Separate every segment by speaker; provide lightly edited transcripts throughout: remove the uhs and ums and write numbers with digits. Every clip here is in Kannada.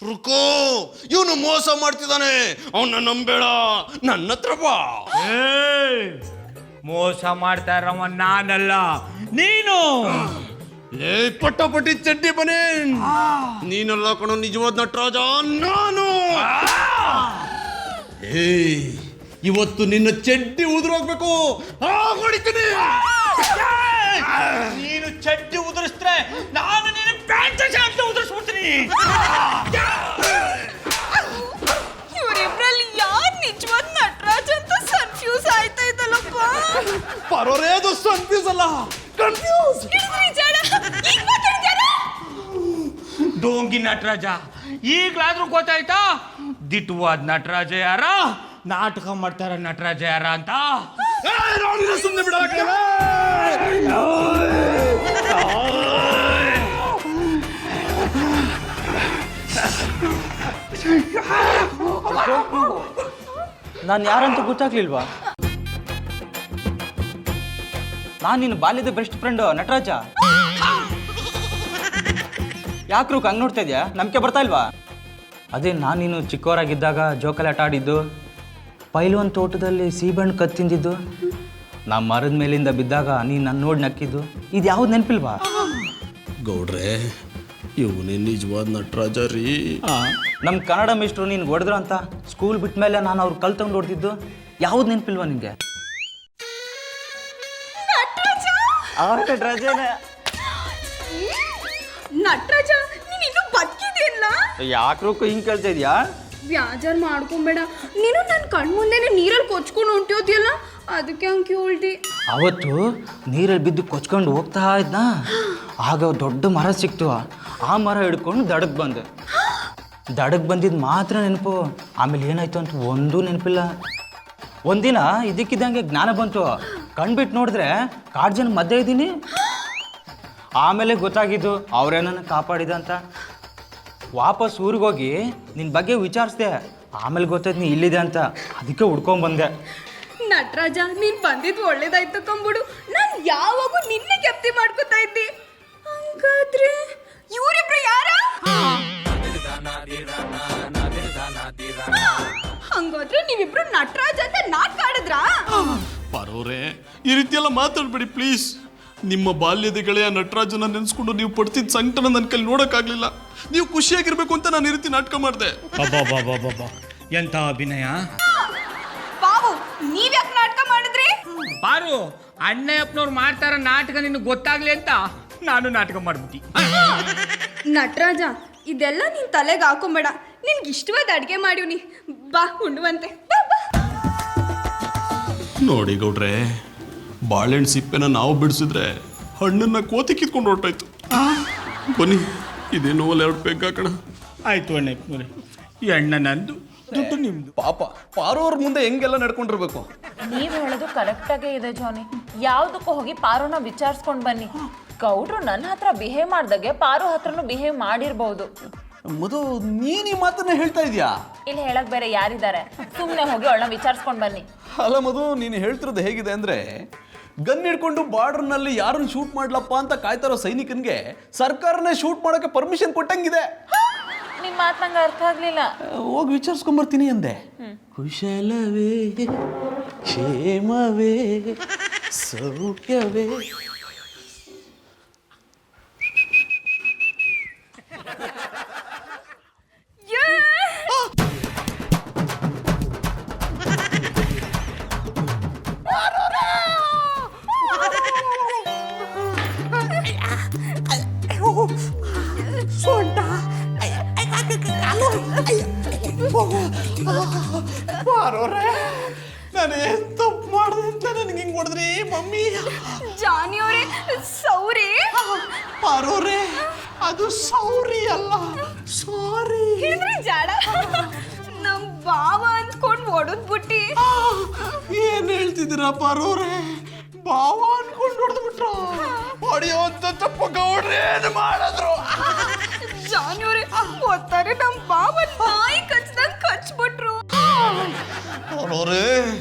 Speaker 1: ರುಕೋ, ಇವನು ಮೋಸ ಮಾಡ್ತಿದ್ದಾನೆ, ಅವನ್ನ ನಂಬೇಡ, ನನ್ನ ಹತ್ರ ಬಾ.
Speaker 2: ಮೋಸ ಮಾಡ್ತಾ ಇರವ ನಾನಲ್ಲ, ನೀನು.
Speaker 1: ಪಟ್ಟಾಪಟ್ಟಿ ಚಡ್ಡಿ ಬನೆ, ನೀನೆಲ್ಲ ಕಣೋ ನಿಜವಾದ ನಟರಾಜ, ನಾನು. ಇವತ್ತು ನಿನ್ನ ಚಡ್ಡಿ ಉದುರೋಗ್ಬೇಕು, ಹೊಡಿತೀನಿ.
Speaker 2: ನೀನು ಚಡ್ಡಿ ಉದುರಿಸಿದ್ರೆ ನಾನು ನಿನ್ನ ಪ್ಯಾಂಟ್ ಶರ್ಟ್ ಉದುರಿಸ್ಬಿಡ್ತೀನಿ.
Speaker 3: ಇವರಿಬ್ರಲ್ಲಿ ಯಾರು ನಿಜವಾದ ನಟರಾಜ್ ಅಂತ ಕನ್ಫ್ಯೂಸ್ ಆಯ್ತಾ ಇದ್ದಲ್ಲಪ್ಪ.
Speaker 1: ಪರೋರೇ, ಅದು ಕನ್ಫ್ಯೂಸ್ ಅಲ್ಲ, ಕನ್ಫ್ಯೂಸ್.
Speaker 2: ಡೋಂಗಿ ನಟರಾಜ ಈಗಲಾದ್ರೂ ಗೊತ್ತಾಯ್ತಾ ದಿಟ್ಟವಾದ ನಟರಾಜ ಯಾರ, ನಾಟಕ ಮಾಡ್ತಾರ ನಟರಾಜ ಯಾರ ಅಂತ.
Speaker 1: ಸುಮ್ಮನೆ ಬಿಡ.
Speaker 4: ನಾನು ಯಾರಂತ ಗೊತ್ತಾಗ್ಲಿಲ್ವಾ? ನಾನು ನಿನ್ನ ಬಾಲ್ಯದ ಬೆಸ್ಟ್ ಫ್ರೆಂಡ್ ನಟರಾಜ. ಯಾಕ್ರು ಹಂಗೆ ನೋಡ್ತಾ ಇದೆಯಾ? ನಂಬಿಕೆ ಬರ್ತಾ ಇಲ್ವಾ? ಅದೇ ನಾನು ನೀನು ಚಿಕ್ಕವರಾಗಿದ್ದಾಗ ಜೋಕಾಲಿ ಆಟ ಆಡಿದ್ದು, ಪೈಲ್ವನ್ ತೋಟದಲ್ಲಿ ಸೀಬಣ್ಣು ಕತ್ತಿಂದಿದ್ದು, ನಾ ಮರದ ಮೇಲಿಂದ ಬಿದ್ದಾಗ ನೀನು ನನ್ನ ನೋಡಿ ನಕ್ಕಿದ್ದು, ಇದು ಯಾವ್ದು ನೆನಪಿಲ್ವಾ?
Speaker 1: ಗೌಡ್ರೆ, ಇವನೇ ನಿಜವಾದ ನಟರಾಜ ರೀ.
Speaker 4: ನಮ್ಮ ಕನ್ನಡ ಮಿಸ್ಟ್ರು ನೀನು ಹೊಡೆದ್ರು ಅಂತ ಸ್ಕೂಲ್ ಬಿಟ್ಟ ಮೇಲೆ ನಾನು ಅವ್ರು ಕಲ್ ತಗೊಂಡು ಹೊಡೆದಿದ್ದು ಯಾವ್ದು ನೆನಪಿಲ್ವಾ ನಿಂಗೆ?
Speaker 3: ನಟರಾಜ, ನೀನ್ ಇನ್ನು ಬದುಕಿದೆಯಲ್ಲ?
Speaker 4: ಯಾಕ್ರೂ ಹಿಂಗೆ ಕೇಳ್ತಾ ಇದೆಯಾ?
Speaker 3: ಬ್ಯಾಜಾರ್ ಮಾಡ್ಕೊಂಬೇಡ. ನೀನು ನನ್ನ ಕಣ್ಮುಂದೆನೆ ನೀರಲ್ಲಿ ಕೊಚ್ಕೊಂಡು ಹೊಂಟೋದಿಯಲ್ಲ, ಅದಕ್ಕೆ ಹಂಗೆ ಕೇಳ್ದಿ.
Speaker 4: ಅವತ್ತು ನೀರಲ್ಲಿ ಬಿದ್ದು ಕೊಚ್ಕೊಂಡು ಹೋಗ್ತಾ ಇದ್ನ, ಆಗ ದೊಡ್ಡ ಮರ ಸಿಕ್ತು. ಆ ಮರ ಹಿಡ್ಕೊಂಡು ದಡಕ್ಕೆ ಬಂದೆ. ದಡಕ್ಕೆ ಬಂದಿದ್ದು ಮಾತ್ರ ನೆನಪು, ಆಮೇಲೆ ಏನಾಯ್ತು ಅಂತ ಒಂದೂ ನೆನಪಿಲ್ಲ. ಒಂದಿನ ಇದಕ್ಕಿದ್ದಂಗೆ ಜ್ಞಾನ ಬಂತು, ಕಣ್ಬಿಟ್ಟು ನೋಡಿದ್ರೆ ಕಾಡ್ಜನ ಮಧ್ಯೆ ಇದ್ದೀನಿ. ಆಮೇಲೆ ಗೊತ್ತಾಗಿದ್ದು ಅವರೇ ನನ್ನ ಕಾಪಾಡಿದ ಅಂತ. ವಾಪಸ್ ಊರಿಗೋಗಿ ನಿನ್ನ ಬಗ್ಗೆ ವಿಚಾರಿಸ್ದೆ, ಆಮೇಲೆ ಗೊತ್ತಾಯ್ತು ನೀ ಇಲ್ಲಿದೆ ಅಂತ, ಅದಕ್ಕೆ ಹುಡ್ಕೊಂಬಂದೆ.
Speaker 3: ನಟರಾಜ, ನೀನ್ ಬಂದಿದ್ದು ಒಳ್ಳೇದಾಯ್ತು ಕಂಬಿಡು. ನಾನು ಯಾವಾಗೂ ನಿನ್ನೆ ಕೆಪ್ತಿ ಮಾಡ್ಕೊತಾ ಇದ್ದಿ. ಹಂಗಾದ್ರೆ ಇವರಿಬ್ರು ಯಾರ? ಹಂಗಾದ್ರೆ ನೀವಿಬ್ರು ನಟರಾಜ್ ಅಂತ ನಾಟಕ ಆಡಿದ್ರಾ?
Speaker 1: ಪರೋರೇ, ಈ ರೀತಿ ಎಲ್ಲ ಮಾತಾಡ್ಬೇಡಿ ಪ್ಲೀಸ್. ನಿಮ್ಮ ಬಾಲ್ಯದ ಗೆಳೆಯ ನಟರಾಜನ ನೆನೆಸ್ಕೊಂಡು ನೀವು ಪಡ್ತಿದ್ದ ಸಂಕಟನ ನನ್ನ ಕೈಲಿ ನೋಡೋಕ್ಕಾಗಲಿಲ್ಲ. ನೀವು ಖುಷಿಯಾಗಿರ್ಬೇಕು ಅಂತ ನಾನು ಈ ರೀತಿ ನಾಟಕ ಮಾಡಿದೆ.
Speaker 2: ಎಂತ ಅಭಿನಯ!
Speaker 3: ಬಾಬು, ನೀವ್ಯಾಕೆ ನಾಟಕ ಮಾಡಿದ್ರಿ?
Speaker 2: ಬಾರು, ಅಣ್ಣಯ್ಯಪ್ಪನವ್ರು ಮಾಡ್ತಾರ ನಾಟಕ ನಿನಗೆ ಗೊತ್ತಾಗ್ಲಿ ಅಂತ ನಾನು ನಾಟಕ ಮಾಡ್ಬಿಟ್ಟಿ.
Speaker 3: ನಟರಾಜ, ಇದೆಲ್ಲ ನಿನ್ ತಲೆಗೆ ಹಾಕೊಂಬೇಡ. ನಿನ್ಗೆ ಇಷ್ಟವಾದ ಅಡ್ಗೆ ಮಾಡಿವ್ನಿ, ಬಾ ಉಂಡುವಂತೆ. ಬಾ ಬಾ.
Speaker 1: ನೋಡಿ ಗೌಡ್ರೆ, ಬಾಳೆಹಣ್ಣು ಸಿಪ್ಪೆನ ನಾವು ಬಿಡಿಸಿದ್ರೆ ಹಣ್ಣನ್ನ ಕೋತಿ ಕಿತ್ಕೊಂಡು ಹೊರಟಾಯ್ತು. ಬನ್ನಿ, ಇದೇನೋ 2 ಪೆಗ್ ಹಾಕೋಣ.
Speaker 2: ಆಯ್ತು ಅಣ್ಣಯ್ಯಪ್ಪನವ್ರೆ, ಈ ಅಣ್ಣ ನಂದು, ದುಡ್ಡು ನಿಮ್ದು.
Speaker 5: ಪಾಪ ಪಾರೋರ್ ಮುಂದೆ ಹೆಂಗೆಲ್ಲ ನಡ್ಕೊಂಡಿರ್ಬೇಕು.
Speaker 6: ನೀವ್ ಹೇಳೋದು ಕರೆಕ್ಟಾಗೇ ಇದೆ ಜಾನಿ. ಯಾವ್ದಕ್ಕೂ ಹೋಗಿ ಪಾರುನ ವಿಚಾರಿಸ್ಕೊಂಡು ಬನ್ನಿ. ಗೌಡ್ರು ನನ್ನ ಹತ್ರ ಬಿಹೇವ್ ಮಾಡ್ದಾಗೆ ಪಾರು ಹತ್ರನೂ ಬಿಹೇವ್ ಮಾಡಿರ್ಬೋದು.
Speaker 5: ಮಧು, ನೀನ್ ಈ ಮಾತನ್ನ ಹೇಳ್ತಾ ಇದೀಯಾ?
Speaker 6: ಇಲ್ಲಿ ಹೇಳಕ್ ಬೇರೆ ಯಾರಿದ್ದಾರೆ? ಸುಮ್ಮನೆ ಹೋಗಿ ಅವಳನ್ನ ವಿಚಾರಿಸ್ಕೊಂಡು ಬನ್ನಿ.
Speaker 5: ಅಲ್ಲ ಮಧು, ನೀನು ಹೇಳ್ತಿರೋದು ಹೇಗಿದೆ ಅಂದ್ರೆ, ಗನ್ ಹಿಡ್ಕೊಂಡು ಬಾರ್ಡರ್ನಲ್ಲಿ ಯಾರನ್ನ ಶೂಟ್ ಮಾಡ್ಲಪ್ಪ ಅಂತ ಕಾಯ್ತಾರೋ ಸೈನಿಕನ್ಗೆ ಸರ್ಕಾರನೇ ಶೂಟ್ ಮಾಡೋಕೆ ಪರ್ಮಿಷನ್ ಕೊಟ್ಟಂಗಿದೆ.
Speaker 6: ನಿಮ್ ಮಾತು ನಂಗೆ ಅರ್ಥ ಆಗ್ಲಿಲ್ಲ.
Speaker 5: ಹೋಗಿ ವಿಚಾರಿಸ್ಕೊಂಬರ್ತೀನಿ ಅಂದೆ. ಕುಶಲವೇ, ಕ್ಷೇಮವೇ, ಸೌಖ್ಯವೇ.
Speaker 1: ನಾನು ಏನ್ ತಪ್ಪು ಮಾಡಿದೆ ಅಂತ ನನಗೆ ಹಿಂಗೆ ಹೊಡೆದ್ರಿ ಮಮ್ಮಿ?
Speaker 3: ಜಾನಿ ಅವರೇ, ಸೌರಿ.
Speaker 1: ಪಾರೋರೇ, ಅದು ಸೌರಿ ಅಲ್ಲ, ಸಾರಿ.
Speaker 3: ಹೇಳಿದ್ರಿ ಜಾಡ. ನಮ್ ಬಾವ ಅನ್ಕೊಂಡ್ ಹೊಡೆದ್ಬಿಟ್ಟಿ.
Speaker 1: ಏನ್ ಹೇಳ್ತಿದ್ದೀರಾ ಪಾರೋರೇ? ಬಾವ ಅನ್ಕೊಂಡು ಹೊಡೆದ್ಬಿಟ್ರು. ಹೊಡೆಯೋ ಅಂತ ತಪ್ಪು ಗೌಡ್ರೆ ಏನು ಮಾಡಿದ್ರು?
Speaker 3: ಜಾನಿ ಅವರೇ, ಗೊತ್ತಾರೆ ನಮ್ ಬಾವ ನಾಯಿ ಕಚ್ದಂಗ್ ಕಚ್ಬಿಟ್ರು.
Speaker 1: ಪಾರೋರೇ,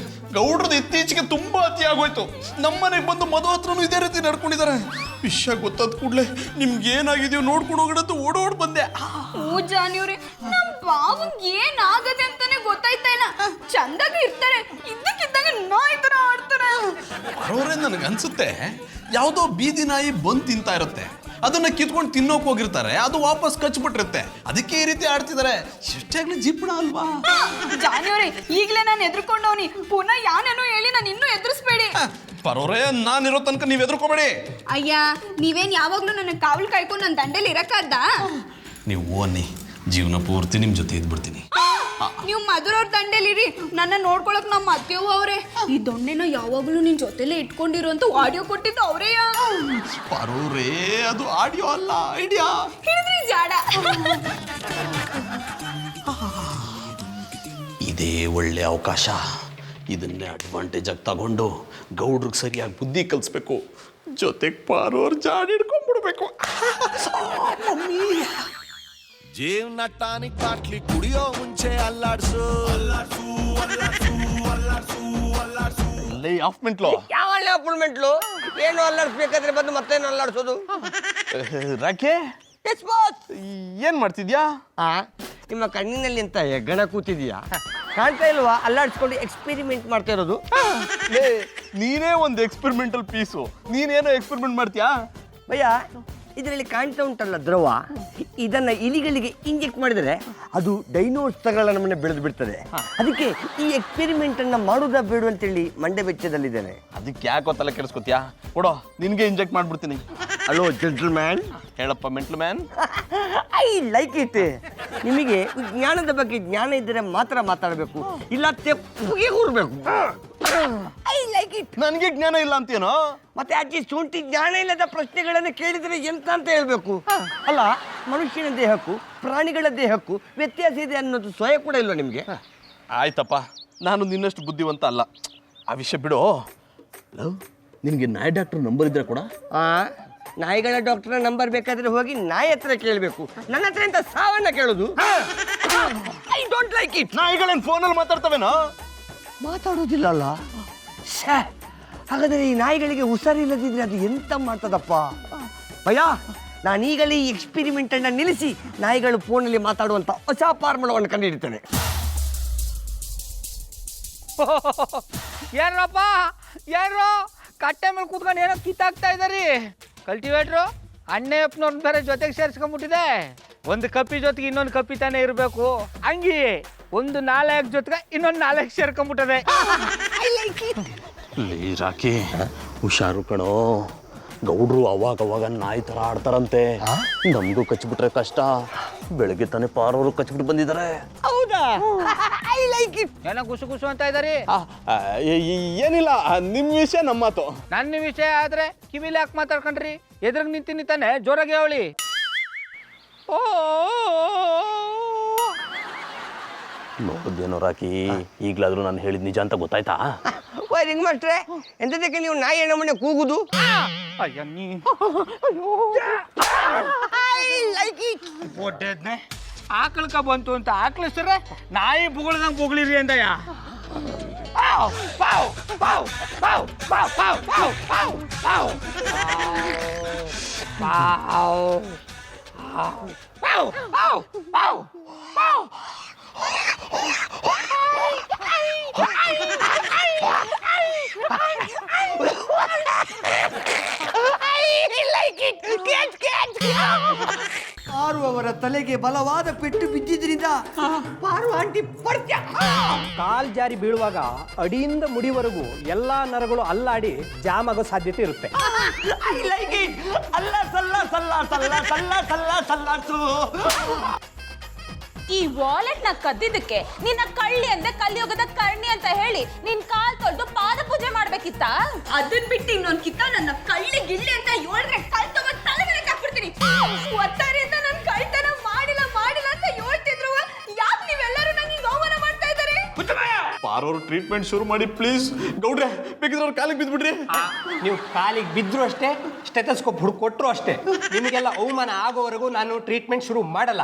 Speaker 1: ಗೌಡ್ರದ್ದು ಇತ್ತೀಚೆಗೆ ಇತ್ತೀಚೆಗೆ ತುಂಬಾ ಅತಿ ಆಗೋಯ್ತು. ನಮ್ಮನೆಗೆ ಬಂದು ಮಧು ಹತ್ರನೂ ಇದೇ ರೀತಿ ನಡ್ಕೊಂಡಿದ್ದಾರೆ. ವಿಷಯ ಗೊತ್ತಾದ ಕೂಡಲೇ ನಿಮ್ಗೆ ಏನಾಗಿದೆಯೋ ನೋಡ್ಕೊಂಡು ಹೋಗೋಣ ಓಡೋಡ್ ಬಂದೆ.
Speaker 3: ಓ ಜಾನಿಯವ್ರೆ, ನಮ್ ಬಾವಂಗ್ ಏನಾಗದೆ ಅಂತಾನೆ ಗೊತ್ತಾಯ್ತಾ ಇಲ್ಲ. ಚಂದಾಗಿ ಇರ್ತಾರೆ, ಇದ್ದಕ್ಕಿದ್ದಾಗ ನಾಯಿ ತರ ಆಡ್ತಾರೆ.
Speaker 1: ಬರೋರೆ ನನಗೆ ಅನ್ಸುತ್ತೆ ಯಾವುದೋ ಬೀದಿ ನಾಯಿ ಬಂದು ತಿಂತಾ ಇರುತ್ತೆ, ಅದನ್ನ ಕಿತ್ಕೊಂಡು ತಿನ್ನೋಕ್ ಹೋಗಿರ್ತಾರೆ, ಅದು ವಾಪಸ್ ಕಚ್ಬಿಟ್ಟಿರುತ್ತೆ, ಅದಕ್ಕೆ ಈ ರೀತಿ ಆಡ್ತಿದ್ದಾರೆ. ಎಷ್ಟಾಗ್ಲಿ ಜಿಪ್ಪಣ ಅಲ್ವಾ?
Speaker 3: ಜಾನಿಯವ್ರೆ, ಈಗ್ಲೇ ನಾನು ಎದ್ರುಕೊಂಡವನಿ, ಪುನಃ ಯಾನೇನೋ ಹೇಳಿ ನಾನು ಇನ್ನೂ ಎದುರಿಸ್ಬೇಡಿ.
Speaker 1: ಬರೋರೆ ನಾನಿರೋ ತನಕ ನೀವ್ ಎದ್ರುಕೋಬೇಡಿ.
Speaker 3: ಅಯ್ಯ, ನೀವೇನ್ ಯಾವಾಗ್ಲೂ ನನ್ನ ಕಾವಲು ಕಾಯ್ಕೊಂಡು ನನ್ನ ದಂಡೆಲಿ ಇರಕ್ಕಾದ್ದ?
Speaker 1: ನೀವು ಓನಿ, ಜೀವನ ಪೂರ್ತಿ ನಿಮ್ ಜೊತೆ ಇದ್ಬಿಡ್ತೀನಿ.
Speaker 3: ನೀವು ಮಧುರವ್ರ ದಂಡೆಲಿರಿ, ನನ್ನ ನೋಡ್ಕೊಳಕ್ ನಮ್ಮ ಅತ್ತೆವು ಅವ್ರೆ. ಈ ದೊಣ್ಣೆನ ಯಾವಾಗ್ಲೂ ನಿನ್ ಜೊತೆಲೆ ಇಟ್ಕೊಂಡಿರು ಅಂತ ಆಡಿಯೋ ಕೊಟ್ಟಿದ್ದು ಅವ್ರೇಯ.
Speaker 1: ಬರೋರೇ, ಅದು ಆಡಿಯೋ ಅಲ್ಲ, ಐಡಿಯಾ.
Speaker 3: ಹಿಡಿದ್ರಿ ಜಾಡ.
Speaker 1: ಇದೇ ಒಳ್ಳೆ ಅವಕಾಶ. ಇದನ್ನೇ ಅಡ್ವಾಂಟೇಜ್ ಆಗಿ ತಗೊಂಡು ಗೌಡ್ರಿಗೆ ಸರಿಯಾಗಿ ಬುದ್ಧಿ ಕಲಿಸ್ಬೇಕು. ಜೊತೆಗೆ ಪಾರೋರ್ ಜಾಡ್ ಹಿಡ್ಕೊಂಡ್ಬಿಡ್ಬೇಕು.
Speaker 7: ಜೀವನ ಟಾನಿಕ್ ಬಾಟ್ಲಿ ಕುಡಿಯೋ ಮುಂಚೆ ಅಲ್ಲಾಡ್ಸು.
Speaker 1: ಆಫ್ ಮಿಂಟ್ಲು
Speaker 8: ಯಾವ ಅಪಾರ್ಟ್ಮೆಂಟ್ಲು ಏನು ಅಲ್ಲಾಡ್ಸ್ಬೇಕಾದ್ರೆ ಬಂದು ಮತ್ತೇನು ಅಲ್ಲಾಡ್ಸೋದು?
Speaker 1: ರಾಕೆ,
Speaker 8: ಎಸ್ ಬಾಸ್.
Speaker 1: ಏನ್ ಮಾಡ್ತಿದ್ಯಾ?
Speaker 8: ನಿಮ್ಮ ಕಣ್ಣಿನಲ್ಲಿ ಎಂತ ಹೆಗ್ಗಣ ಕೂತಿದ್ಯಾ? ಕಾಣ್ತಾ ಇಲ್ವಾ? ಅಲ್ಲಾಡ್ಸ್ಕೊಂಡು ಎಕ್ಸ್ಪೆರಿಮೆಂಟ್ ಮಾಡ್ತಾ ಇರೋದು.
Speaker 1: ನೀನೇ ಒಂದು ಎಕ್ಸ್ಪೆರಿಮೆಂಟಲ್ ಪೀಸು. ನೀನೇನೋ ಎಕ್ಸ್ಪೆರಿಮೆಂಟ್ ಮಾಡ್ತೀಯಾ?
Speaker 8: ಭಯ್ಯ, ಇದರಲ್ಲಿ ಕಾಣ್ತಾ ಉಂಟಲ್ಲ ದ್ರವ, ಇದನ್ನ ಇಲಿಗಳಿಗೆ ಇಂಜೆಕ್ಟ್ ಮಾಡಿದರೆ ಅದು ಡೈನೋಸರ್ಗಳ ನಮ್ಮನ್ನ ಬೆಳೆದು ಬಿಡ್ತದೆ. ಅದಕ್ಕೆ ಈ ಎಕ್ಸ್ಪೆರಿಮೆಂಟ್ ಅನ್ನ ಮಾಡುವುದಾ ಬೇಡ ಅಂತೇಳಿ ಮಂಡೆ ಬೆಚ್ಚದಲ್ಲಿದ್ದೇನೆ.
Speaker 1: ಅದಕ್ಕೆ ಯಾಕೋ ತಲೆ ಕೆಡಿಸ್ಕೊತ್ಯಾ? ಕೊಡೋ, ನಿನ್ಗೆ ಇಂಜೆಕ್ಟ್ ಮಾಡ್ಬಿಡ್ತೀನಿ.
Speaker 8: Hello gentleman.
Speaker 1: ಹೇಳಪ್ಪ mental man.
Speaker 8: I like it. ನಿಮಗೆ ಜ್ಞಾನದ ಬಗ್ಗೆ ಜ್ಞಾನ ಇದ್ದರೆ ಮಾತ್ರ ಮಾತಾಡಬೇಕು, ಇಲ್ಲ ತೆಪ್ಪಗೆ ಕೂರ್ಬೇಕು. I like it.
Speaker 1: ನನಗೆ ಜ್ಞಾನ ಇಲ್ಲ ಅಂತೇನೋ?
Speaker 8: ಮತ್ತೆ ಅಜ್ಜಿ ಶುಂಠಿ ಜ್ಞಾನ ಇಲ್ಲದ ಪ್ರಶ್ನೆಗಳನ್ನು ಕೇಳಿದರೆ ಎಂತ ಅಂತ ಹೇಳ್ಬೇಕು? ಅಲ್ಲ, ಮನುಷ್ಯನ ದೇಹಕ್ಕೂ ಪ್ರಾಣಿಗಳ ದೇಹಕ್ಕೂ ವ್ಯತ್ಯಾಸ ಇದೆ ಅನ್ನೋದು ಸ್ವಯ ಕೂಡ ಇಲ್ವಾ ನಿಮಗೆ?
Speaker 1: ಆಯ್ತಪ್ಪ, ನಾನು ನಿನ್ನಷ್ಟು ಬುದ್ಧಿವಂತ ಅಲ್ಲ. ಆ ವಿಷಯ ಬಿಡು. ನಿನಗೆ ನಾಯಿ ಡಾಕ್ಟರ್ ನಂಬರ್ ಇದ್ರೆ ಕೂಡ?
Speaker 8: ನಾಯಿಗಳ ಡಾಕ್ಟರ್ ನಂಬರ್ ಬೇಕಾದ್ರೆ ಹೋಗಿ ನಾಯಿ ಹತ್ರ ಕೇಳಬೇಕು, ನನ್ನ ಹತ್ರ ಎಂತ ಸಾವನ್ನ ಕೇಳೋದು? I don't like it.
Speaker 1: ನಾಯಿಗಳೇನು ಫೋನಲ್ಲಿ ಮಾತಾಡ್ತವೇನೋ?
Speaker 8: ಮಾತಾಡೋದಿಲ್ಲ ಅಲ್ಲ? ಹಾಗಾದರೆ ಈ ನಾಯಿಗಳಿಗೆ ಹುಷಾರಿಲ್ಲದಿದ್ರೆ ಅದು ಎಂತ ಮಾಡ್ತದಪ್ಪ? ಭಯ, ನಾನೀಗಲೇ ಈ ಎಕ್ಸ್ಪೆರಿಮೆಂಟ್ ಅನ್ನ ನಿಲ್ಲಿಸಿ ನಾಯಿಗಳು ಫೋನಲ್ಲಿ ಮಾತಾಡುವಂತ ಹೊಸ ಫಾರ್ಮುಲಾವನ್ನು ಕಂಡುಹಿಡಿತೇನೆ.
Speaker 2: ಯಾರಪ್ಪ, ಯಾರು ಕಟ್ಟೆ ಮೇಲೆ ಕೂತ್ಕೊಂಡು ಏನೋ ಕಿತ್ತಾಕ್ತಾ ಇದ್ದಾರಿ? ಕಲ್ಟಿವೇಟ್ರು ಅಣ್ಣಯ್ಯಪ್ಪನವ್ರನ್ನ ಬೇರೆ ಜೊತೆಗೆ ಸೇರಿಸ್ಕೊಂಡ್ಬಿಟ್ಟಿದೆ. ಒಂದು ಕಪ್ಪಿ ಜೊತೆಗೆ ಇನ್ನೊಂದು ಕಪ್ಪಿ ತಾನೇ ಇರಬೇಕು. ಹಂಗಿ ಒಂದು 4 ಜೊತೆಗೆ ಇನ್ನೊಂದು 4 ಸೇರ್ಕೊಂಡ್ಬಿಟ್ಟದೆ.
Speaker 1: ರಾಕಿ, ಹುಷಾರು ಕಣೋ. ಗೌಡ್ರು ಅವಾಗ ನಾಯಿ ಥರ ಆಡ್ತಾರಂತೆ. ನಮಗೂ ಕಚ್ಬಿಟ್ರೆ ಕಷ್ಟ. ಬೆಳಗ್ಗೆ ತಾನೇ ಪಾರವರು ಕಚ್ಬಿಟ್ಟು ಬಂದಿದ್ದಾರೆ.
Speaker 8: ಹೌದಾ? I like it.
Speaker 2: ಏನೋ ಗುಸು ಗುಸು ಅಂತ ಇದ್ದಾರಿ.
Speaker 1: ಏನಿಲ್ಲ, ನಿಮ್ಮ ವಿಷಯ ನಮ್ಮ ಮಾತು.
Speaker 2: ನನ್ನ ವಿಷಯ ಆದ್ರೆ ಕಿವಿಲಿ ಯಾಕೆ ಮಾತಾಡ್ಕೊಂಡ್ರಿ? ಎದುರಿಗೆ ನಿಂತೀನಿ ತಾನೆ, ಜೋರಾಗಿ ಹೇಳಿ. ಓ
Speaker 1: ನೋಡಿದ್ದೇನೋ ರಾಕಿ, ಈಗಲಾದ್ರೂ ನಾನು ಹೇಳಿದ ನಿಜ ಅಂತ ಗೊತ್ತಾಯ್ತಾ?
Speaker 8: ರಿಂಗ್ ಮಾಸ್ಟ್ರೆ, ಎಂತದಕ್ಕೆ ನೀವು ನಾಯಿ ನಮ್ಮನೆ ಕೂಗುದು?
Speaker 2: ಅಯ್ಯ ನೀ ಆಕಳಕ ಬಂತು ಅಂತ ಆಕಳಿಸ್ರೆ ನಾಯಿ ಬುಗಳದಂಗೆ ಬುಗಳಿರಿ ಅಂದಯ್ಯ.
Speaker 8: ಪಾರು ಅವರ ತಲೆಗೆ ಬಲವಾದ ಪೆಟ್ಟು ಬಿದ್ದಿದ್ರಿಂದ ಪಾರು ಆಂಟಿ ಪರ್ತ್ಯ.
Speaker 9: ಕಾಲ್ ಜಾರಿ ಬೀಳುವಾಗ ಅಡಿಯಿಂದ ಮುಡಿವರೆಗೂ ಎಲ್ಲಾ ನರಗಳು ಅಲ್ಲಾಡಿ ಜಾಮ್ ಆಗೋ ಸಾಧ್ಯತೆ ಇರುತ್ತೆ.
Speaker 8: I like it. ಅಲ್ಲ ಸಲ್ಲ ಸಲ್ಲ ಸಲ್ಲ ಸಲ್ಲ ಸಲ್ಲ ಸಲ್ಲಾಡ್ಸು.
Speaker 6: ಈ ವಾಲೆಟ್ ನ ಕದ್ದಿದ್ದಕ್ಕೆ ನಿನ್ನ ಕಳ್ಳಿ ಅಂದೆ ಕಲಿಯುಗದ ಕರ್ಣಿ ಅಂತ ಹೇಳಿ ನಿನ್ ಕಾಲ್ ತೊಳೆದು ಪಾದ ಪೂಜೆ ಮಾಡ್ಬೇಕಿತ್ತ?
Speaker 3: ಅದನ್ ಬಿಟ್ಟು ಇನ್ನೊಂದ್ ಕಿತ್ತ ನನ್ನ ಕಳ್ಳಿ ಗಿಳ್ಳಿ ಅಂತ ಹೇಳಿದ್ರೆ ಕಲ್ ತಗೊಂಡ್ ತಲೆ ಮೇಲೆ ಹಾಕ್ಬಿಡ್ತೀನಿ. ಒತ್ತಾರೆ ಅಂತ ನಾನು ಕಳ್ತನ ಮಾಡಿಲ್ಲ ಅಂತ ಹೇಳ್ತಿದ್ರು. ಯಾಕೆ ನೀವೆಲ್ಲರೂ ನಂಗೆ ಅವಮಾನ ಮಾಡ್ತಾ ಇದ್ದಾರೆ?
Speaker 1: ಪಾರವರು ಟ್ರೀಟ್ಮೆಂಟ್ ಶುರು ಮಾಡಿ ಪ್ಲೀಸ್. ಗೌಡ್ರೆ, ಬೇಕಿದ್ರೆ ಅವ್ರ ಕಾಲಿಗೆ ಬಿದ್ಬಿಡ್ರಿ.
Speaker 9: ನೀವು ಕಾಲಿಗೆ ಬಿದ್ರು ಅಷ್ಟೇ, ಸ್ಟೆಥೋಸ್ಕೋಪ್ ಹುಡುಕೊಟ್ರು ಅಷ್ಟೇ. ನಿಮಗೆಲ್ಲ ಅವಮಾನ ಆಗೋವರೆಗೂ ನಾನು ಟ್ರೀಟ್ಮೆಂಟ್ ಶುರು ಮಾಡಲ್ಲ.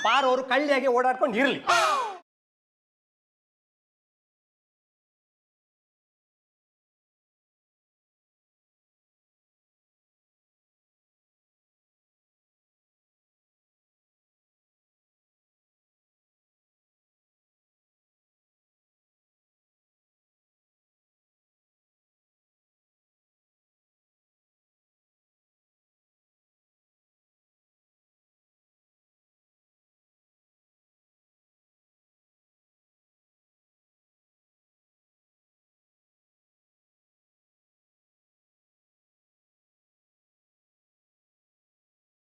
Speaker 9: ಪಾರು ಅವರು ಕಳ್ಳಿಯಾಗಿ ಓಡಾಡ್ಕೊಂಡು ಇರಲಿ.